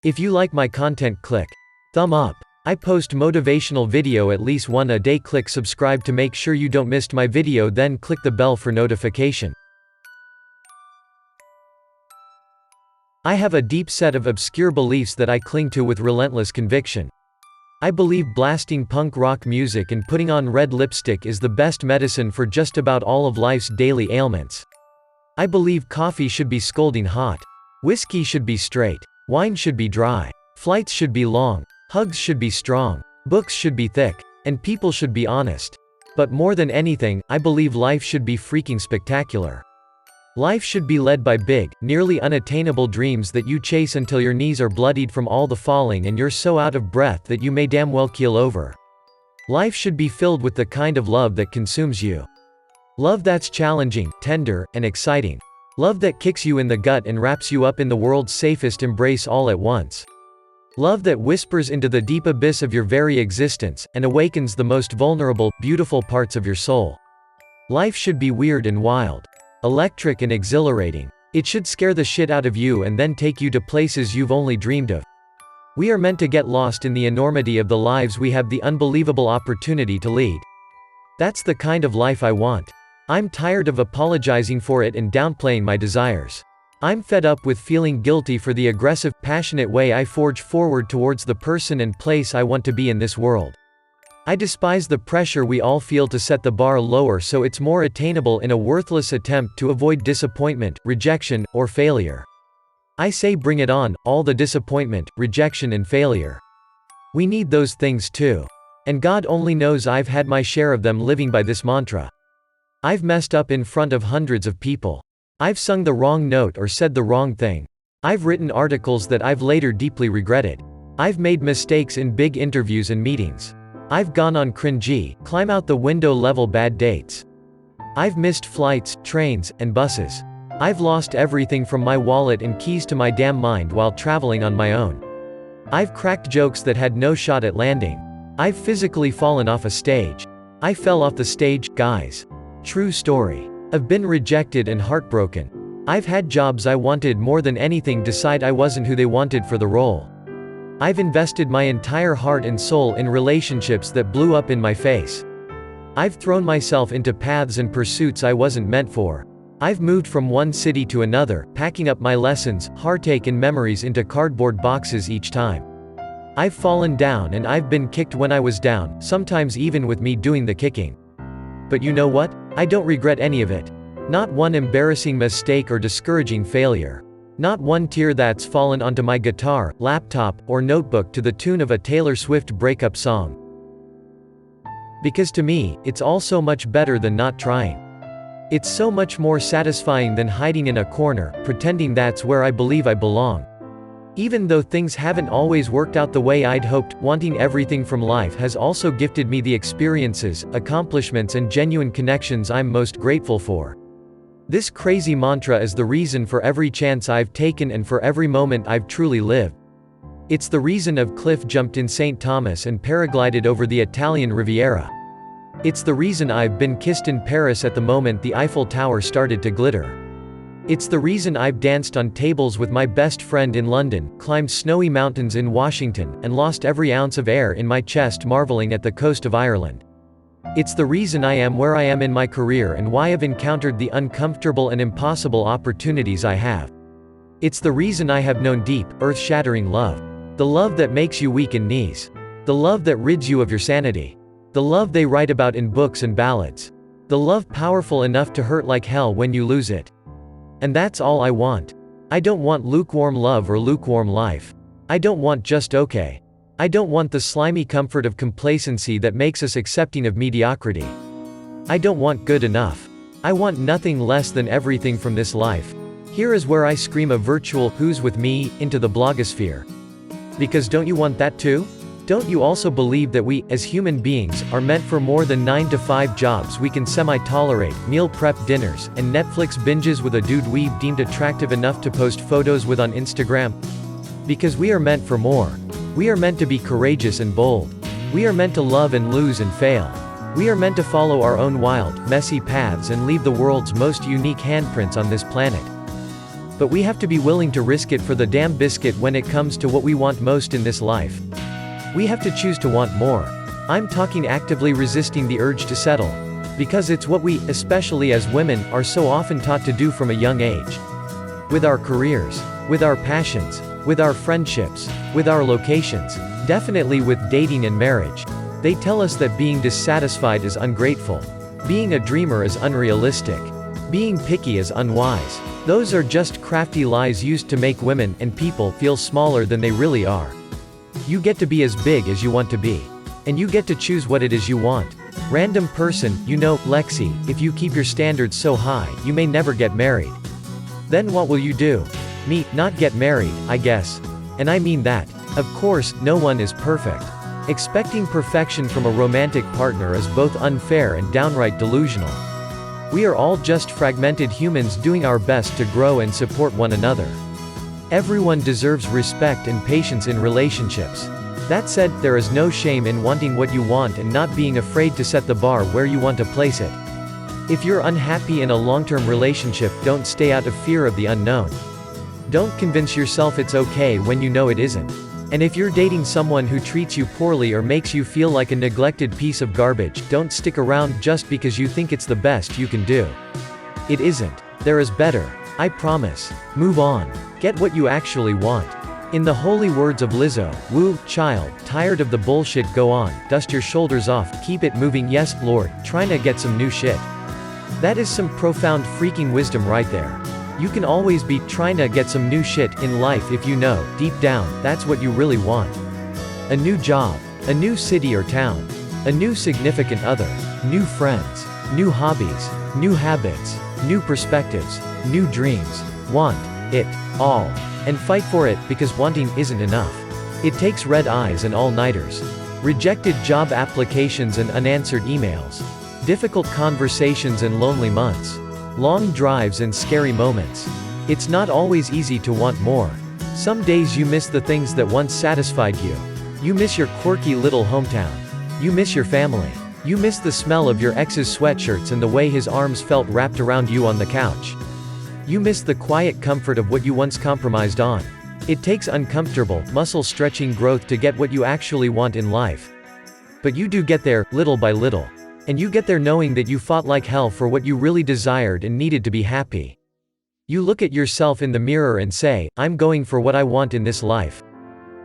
If you like my content, click thumb up. I post motivational video at least one a day. Click subscribe to make sure you don't miss my video, then click the bell for notification. I have a deep set of obscure beliefs that I cling to with relentless conviction. I believe blasting punk rock music and putting on red lipstick is the best medicine for just about all of life's daily ailments. I believe coffee should be scalding hot. Whiskey should be straight. Wine should be dry. Flights should be long. Hugs should be strong. Books should be thick. And people should be honest. But more than anything, I believe life should be freaking spectacular. Life should be led by big, nearly unattainable dreams that you chase until your knees are bloodied from all the falling and you're so out of breath that you may damn well keel over. Life should be filled with the kind of love that consumes you. Love that's challenging, tender, and exciting. Love that kicks you in the gut and wraps you up in the world's safest embrace all at once. Love that whispers into the deep abyss of your very existence, and awakens the most vulnerable, beautiful parts of your soul. Life should be weird and wild. Electric and exhilarating. It should scare the shit out of you and then take you to places you've only dreamed of. We are meant to get lost in the enormity of the lives we have the unbelievable opportunity to lead. That's the kind of life I want. I'm tired of apologizing for it and downplaying my desires. I'm fed up with feeling guilty for the aggressive, passionate way I forge forward towards the person and place I want to be in this world. I despise the pressure we all feel to set the bar lower so it's more attainable in a worthless attempt to avoid disappointment, rejection, or failure. I say bring it on, all the disappointment, rejection and failure. We need those things too. And God only knows I've had my share of them living by this mantra. I've messed up in front of hundreds of people. I've sung the wrong note or said the wrong thing. I've written articles that I've later deeply regretted. I've made mistakes in big interviews and meetings. I've gone on cringy, climb out the window level bad dates. I've missed flights, trains, and buses. I've lost everything from my wallet and keys to my damn mind while traveling on my own. I've cracked jokes that had no shot at landing. I've physically fallen off a stage. I fell off the stage, guys. True story. I've been rejected and heartbroken. I've had jobs I wanted more than anything decide I wasn't who they wanted for the role. I've invested my entire heart and soul in relationships that blew up in my face. I've thrown myself into paths and pursuits I wasn't meant for. I've moved from one city to another, packing up my lessons, heartache and memories into cardboard boxes each time. I've fallen down and I've been kicked when I was down, sometimes even with me doing the kicking. But you know what? I don't regret any of it. Not one embarrassing mistake or discouraging failure. Not one tear that's fallen onto my guitar, laptop, or notebook to the tune of a Taylor Swift breakup song. Because to me, it's all so much better than not trying. It's so much more satisfying than hiding in a corner, pretending that's where I believe I belong. Even though things haven't always worked out the way I'd hoped, wanting everything from life has also gifted me the experiences, accomplishments and genuine connections I'm most grateful for. This crazy mantra is the reason for every chance I've taken and for every moment I've truly lived. It's the reason I've cliff jumped in St. Thomas and paraglided over the Italian Riviera. It's the reason I've been kissed in Paris at the moment the Eiffel Tower started to glitter. It's the reason I've danced on tables with my best friend in London, climbed snowy mountains in Washington, and lost every ounce of air in my chest marveling at the coast of Ireland. It's the reason I am where I am in my career and why I've encountered the uncomfortable and impossible opportunities I have. It's the reason I have known deep, earth-shattering love. The love that makes you weak in knees. The love that rids you of your sanity. The love they write about in books and ballads. The love powerful enough to hurt like hell when you lose it. And that's all I want. I don't want lukewarm love or lukewarm life. I don't want just okay. I don't want the slimy comfort of complacency that makes us accepting of mediocrity. I don't want good enough. I want nothing less than everything from this life. Here is where I scream a virtual "Who's with me" into the blogosphere. Because don't you want that too? Don't you also believe that we, as human beings, are meant for more than 9-to-5 jobs we can semi-tolerate, meal prep dinners, and Netflix binges with a dude we've deemed attractive enough to post photos with on Instagram? Because we are meant for more. We are meant to be courageous and bold. We are meant to love and lose and fail. We are meant to follow our own wild, messy paths and leave the world's most unique handprints on this planet. But we have to be willing to risk it for the damn biscuit when it comes to what we want most in this life. We have to choose to want more. I'm talking actively resisting the urge to settle. Because it's what we, especially as women, are so often taught to do from a young age. With our careers, with our passions, with our friendships, with our locations, definitely with dating and marriage. They tell us that being dissatisfied is ungrateful. Being a dreamer is unrealistic. Being picky is unwise. Those are just crafty lies used to make women and people feel smaller than they really are. You get to be as big as you want to be. And you get to choose what it is you want. Random person, you know, Lexi, if you keep your standards so high, you may never get married. Then what will you do? Me, not get married, I guess. And I mean that. Of course, no one is perfect. Expecting perfection from a romantic partner is both unfair and downright delusional. We are all just fragmented humans doing our best to grow and support one another. Everyone deserves respect and patience in relationships. That said, there is no shame in wanting what you want and not being afraid to set the bar where you want to place it. If you're unhappy in a long-term relationship, don't stay out of fear of the unknown. Don't convince yourself it's okay when you know it isn't. And if you're dating someone who treats you poorly or makes you feel like a neglected piece of garbage, don't stick around just because you think it's the best you can do. It isn't. There is better. I promise. Move on. Get what you actually want. In the holy words of Lizzo, woo, child, tired of the bullshit, go on, dust your shoulders off, keep it moving, yes, Lord, trying to get some new shit. That is some profound freaking wisdom right there. You can always be trying to get some new shit in life if you know, deep down, that's what you really want. A new job, a new city or town, a new significant other, new friends, new hobbies, new habits, new perspectives, new dreams. Want it all. And fight for it, because wanting isn't enough. It takes red eyes and all-nighters. Rejected job applications and unanswered emails. Difficult conversations and lonely months. Long drives and scary moments. It's not always easy to want more. Some days you miss the things that once satisfied you. You miss your quirky little hometown. You miss your family. You miss the smell of your ex's sweatshirts and the way his arms felt wrapped around you on the couch. You miss the quiet comfort of what you once compromised on. It takes uncomfortable, muscle-stretching growth to get what you actually want in life. But you do get there, little by little. And you get there knowing that you fought like hell for what you really desired and needed to be happy. You look at yourself in the mirror and say, I'm going for what I want in this life.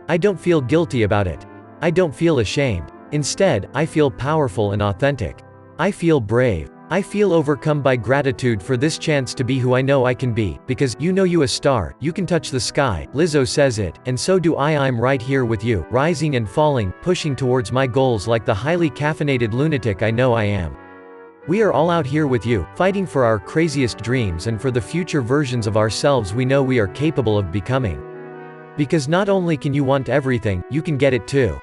I don't feel guilty about it. I don't feel ashamed. Instead, I feel powerful and authentic. I feel brave. I feel overcome by gratitude for this chance to be who I know I can be, because, you know, you a star, you can touch the sky, Lizzo says it, and so do I. I'm right here with you, rising and falling, pushing towards my goals like the highly caffeinated lunatic I know I am. We are all out here with you, fighting for our craziest dreams and for the future versions of ourselves we know we are capable of becoming. Because not only can you want everything, you can get it too.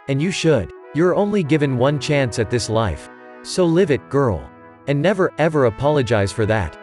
And you should. You're only given one chance at this life. So live it, girl. And never, ever apologize for that.